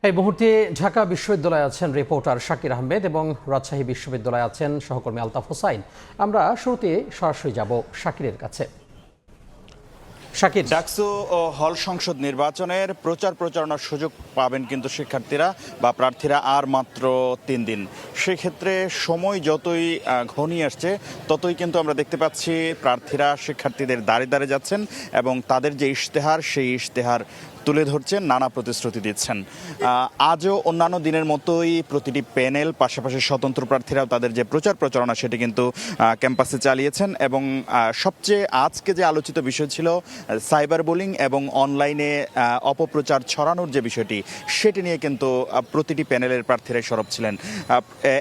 এই মুহূর্তে ঢাকা বিশ্ববিদ্যালয়ে আছেন রিপোর্টার শাকির আহমেদ এবং রাজশাহী বিশ্ববিদ্যালয়ে আছেন সহকর্মী আলতাফ হোসাইন। আমরা শুরুতে সরাসরি যাব শাকিরের কাছে। শাকির, ডাকসু ও হল সংসদ নির্বাচনের প্রচারণার সুযোগ পাবেন কিন্তু শিক্ষার্থীরা বা প্রার্থীরা আর মাত্র 3 দিন। সেক্ষেত্রে সময় যতই ঘনিয়ে আসছে ততই কিন্তু আমরা দেখতে পাচ্ছি প্রার্থীরা শিক্ষার্থীদের দাঁড়ে যাচ্ছেন এবং তাদের যে ইশতেহার সেই ইশতেহার তুলে ধরছেন, নানা প্রতিশ্রুতি দিচ্ছেন। আজও অন্যান্য দিনের মতোই প্রতিটি প্যানেল পাশাপাশি স্বতন্ত্র প্রার্থীরাও তাদের যে প্রচারণা সেটি কিন্তু ক্যাম্পাসে চালিয়েছেন এবং সবচেয়ে আজকে যে আলোচিত বিষয় ছিল সাইবার বুলিং এবং অনলাইনে অপপ্রচার ছড়ানোর যে বিষয়টি, সেটি নিয়ে কিন্তু প্রতিটি প্যানেলের প্রার্থীরাই সরব ছিলেন।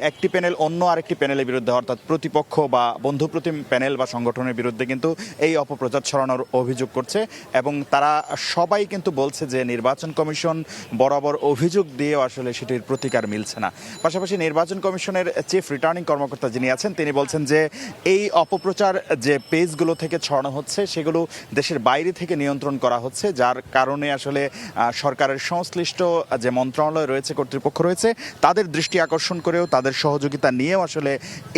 একটি প্যানেল অন্য আরেকটি প্যানেলের বিরুদ্ধে, অর্থাৎ প্রতিপক্ষ বা বন্ধুপ্রতিম প্যানেল বা সংগঠনের বিরুদ্ধে কিন্তু এই অপপ্রচার ছড়ানোর অভিযোগ করছে এবং তারা সবাই কিন্তু বলছে যে নির্বাচন কমিশন বরাবর অভিযোগ দিয়েও আসলে সেটির প্রতিকার মিলছে না। পাশাপাশি নির্বাচন কমিশনের চিফ রিটার্নিং কর্মকর্তা যিনি আছেন তিনি বলছেন যে এই অপপ্রচার যে পেজগুলো থেকে ছড়ানো হচ্ছে সেগুলো দেশের বাইরে থেকে নিয়ন্ত্রণ করা হচ্ছে, যার কারণে আসলে সরকারের সংশ্লিষ্ট যে মন্ত্রণালয় রয়েছে, কর্তৃপক্ষ রয়েছে, তাদের দৃষ্টি আকর্ষণ করেও তাদের সহযোগিতা নিয়েও আসলে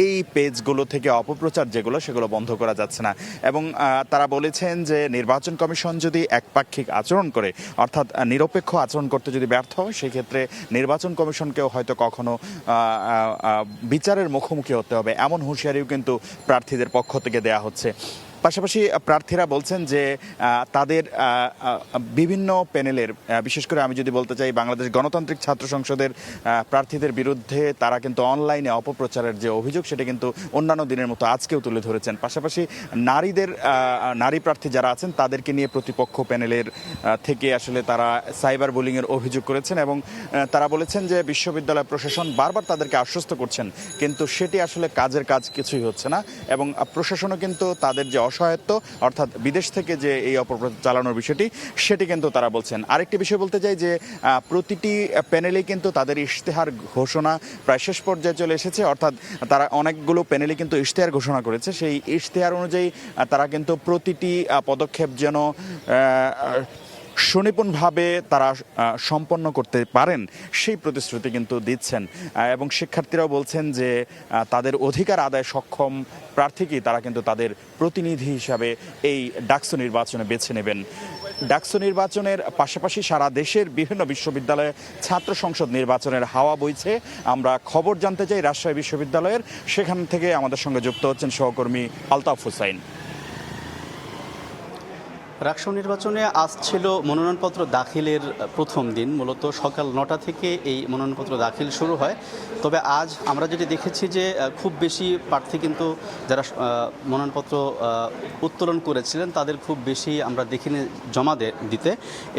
এই পেজগুলো থেকে অপপ্রচার সেগুলো বন্ধ করা যাচ্ছে না। এবং তারা বলেছেন যে নির্বাচন কমিশন যদি একপাক্ষিক আচরণ করে, অর্থাৎ নিরপেক্ষ আচরণ করতে যদি ব্যর্থ হয়, সেক্ষেত্রে নির্বাচন কমিশনকেও হয়তো কখনো বিচারের মুখোমুখি হতে হবে, এমন হুঁশিয়ারিও কিন্তু প্রার্থীদের পক্ষ থেকে দেয়া হচ্ছে। পাশাপাশি প্রার্থীরা বলছেন যে তাদের বিভিন্ন প্যানেলের, বিশেষ করে আমি যদি বলতে চাই বাংলাদেশ গণতান্ত্রিক ছাত্র সংসদের প্রার্থীদের বিরুদ্ধে তারা কিন্তু অনলাইনে অপপ্রচারের যে অভিযোগ সেটা কিন্তু অন্যান্য দিনের মতো আজকেও তুলে ধরেছেন। পাশাপাশি নারী প্রার্থী যারা আছেন তাদেরকে নিয়ে প্রতিপক্ষ প্যানেলের থেকে আসলে তারা সাইবার বুলিংয়ের অভিযোগ করেছেন এবং তারা বলেছেন যে বিশ্ববিদ্যালয় প্রশাসন বারবার তাদেরকে আশ্বস্ত করছেন, কিন্তু সেটি আসলে কাজ কিছুই হচ্ছে না এবং প্রশাসনও কিন্তু তাদের যে অসহায়ত্ব, অর্থাৎ বিদেশ থেকে যে এই অপপ্রচার চালানোর বিষয়টি, সেটি কিন্তু তারা বলছেন। আরেকটি বিষয় বলতে চাই যে প্রতিটি প্যানেলেই কিন্তু তাদের ইশতেহার ঘোষণা প্রায় শেষ পর্যায়ে চলে এসেছে, অর্থাৎ তারা অনেকগুলো প্যানেলে কিন্তু ইশতেহার ঘোষণা করেছে। সেই ইশতেহার অনুযায়ী তারা কিন্তু প্রতিটি পদক্ষেপ যেন সুনিপুণভাবে তারা সম্পন্ন করতে পারেন সেই প্রতিশ্রুতি কিন্তু দিচ্ছেন এবং শিক্ষার্থীরাও বলছেন যে তাদের অধিকার আদায় সক্ষম প্রার্থীকেই তারা কিন্তু তাদের প্রতিনিধি হিসাবে এই ডাকসু নির্বাচনে বেছে নেবেন। ডাকসু নির্বাচনের পাশাপাশি সারা দেশের বিভিন্ন বিশ্ববিদ্যালয়ে ছাত্র সংসদ নির্বাচনের হাওয়া বইছে। আমরা খবর জানতে চাই রাজশাহী বিশ্ববিদ্যালয়ের, সেখান থেকে আমাদের সঙ্গে যুক্ত হচ্ছেন সহকর্মী আলতাফ হোসাইন। ডাকসু নির্বাচনে আজ ছিল মনোনয়নপত্র দাখিলের প্রথম দিন। মূলত সকাল 9টা থেকে এই মনোনয়নপত্র দাখিল শুরু হয়। তবে আজ আমরা যেটি দেখেছি যে খুব বেশি প্রার্থী কিন্তু যারা মনোনয়নপত্র উত্তোলন করেছিলেন তাদের খুব বেশি আমরা দেখিনি জমা দিতে,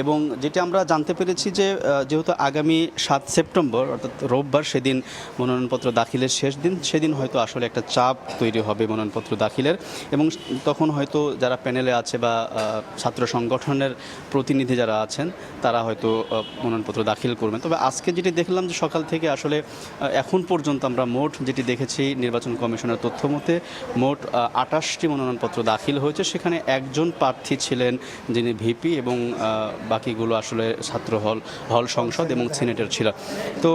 এবং যেটি আমরা জানতে পেরেছি যে যেহেতু আগামী 7 সেপ্টেম্বর অর্থাৎ রোববার সেদিন মনোনয়নপত্র দাখিলের শেষ দিন, সেদিন হয়তো আসলে একটা চাপ তৈরি হবে মনোনয়নপত্র দাখিলের, এবং তখন হয়তো যারা প্যানেলে আছে বা ছাত্র সংগঠনের প্রতিনিধি যারা আছেন তারা হয়তো মনোনয়নপত্র দাখিল করবেন। তবে আজকে যেটি দেখলাম যে সকাল থেকে আসলে এখন পর্যন্ত আমরা মোট যেটি দেখেছি নির্বাচন কমিশনের তথ্য মতে মোট 28টি মনোনয়নপত্র দাখিল হয়েছে। সেখানে একজন প্রার্থী ছিলেন যিনি ভিপি এবং বাকিগুলো আসলে ছাত্র হল সংসদ এবং সিনেটের ছিল। তো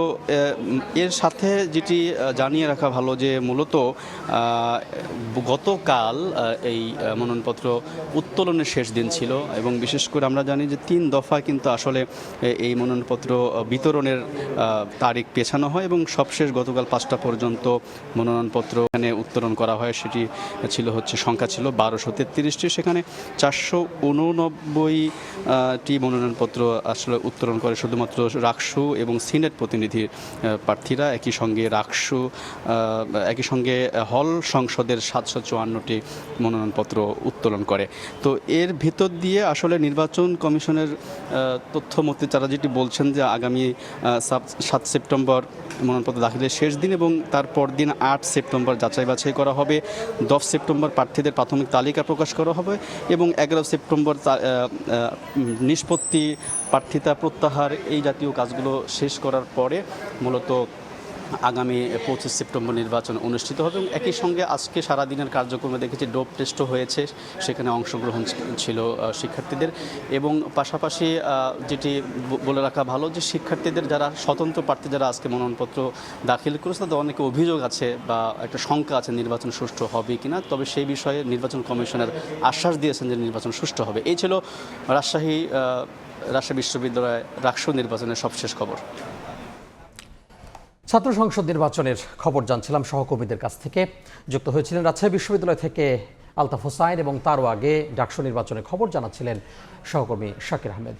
এর সাথে যেটি জানিয়ে রাখা ভালো যে মূলত গতকাল এই মনোনয়নপত্র উত্তোলনের শেষ দিন ছিল এবং বিশেষ করে আমরা জানি যে 3 দফা কিন্তু আসলে এই মনোনয়নপত্র বিতরণের তারিখ পেছানো হয় এবং সবশেষ গতকাল 5টা পর্যন্ত মনোনয়নপত্র এখানে উত্তোলন করা হয়। সেটি সংখ্যা ছিল 1233টি, সেখানে 489টি মনোনয়নপত্র আসলে উত্তোলন করে শুধুমাত্র রাকসু এবং সিনেট প্রতিনিধি প্রার্থীরা। একই সঙ্গে হল সংসদের 754টি মনোনয়নপত্র উত্তোলন করে। তো এর ভিতর দিয়ে আসলে নির্বাচন কমিশনের তথ্য মতে তারা যেটি বলছেন যে আগামী 7 সেপ্টেম্বর মনোনয়নপত্র দাখিলের শেষ দিন এবং তারপর দিন 8 সেপ্টেম্বর যাচাই বাছাই করা হবে, 10 সেপ্টেম্বর প্রার্থীদের প্রাথমিক তালিকা প্রকাশ করা হবে এবং 11 সেপ্টেম্বর নিষ্পত্তি, প্রার্থিতা প্রত্যাহার এই জাতীয় কাজগুলো শেষ করার পরে মূলত আগামী 25 সেপ্টেম্বর নির্বাচন অনুষ্ঠিত হবে এবং একই সঙ্গে আজকে সারাদিনের কার্যক্রমে দেখেছি ডোপ টেস্টও হয়েছে, সেখানে অংশগ্রহণ ছিল শিক্ষার্থীদের। এবং পাশাপাশি যেটি বলে রাখা ভালো যে শিক্ষার্থীদের যারা স্বতন্ত্র প্রার্থী যারা আজকে মনোনয়নপত্র দাখিল করেছে তাদের অনেকে অভিযোগ আছে বা একটা শঙ্কা আছে নির্বাচন সুষ্ঠু হবে কিনা, তবে সেই বিষয়ে নির্বাচন কমিশনার আশ্বাস দিয়েছেন যে নির্বাচন সুষ্ঠু হবে। এই ছিল রাজশাহী বিশ্ববিদ্যালয় রাকসু নির্বাচনের সবশেষ খবর। ছাত্র সংসদ নির্বাচনের খবর জানছিলাম সহকর্মীদের কাছ থেকে। যুক্ত হয়েছিলেন রাজশাহী বিশ্ববিদ্যালয় থেকে আলতাফ হোসাইন এবং তারও আগে ডাকসু নির্বাচনের খবর জানাচ্ছিলেন সহকর্মী শাকির আহমেদ।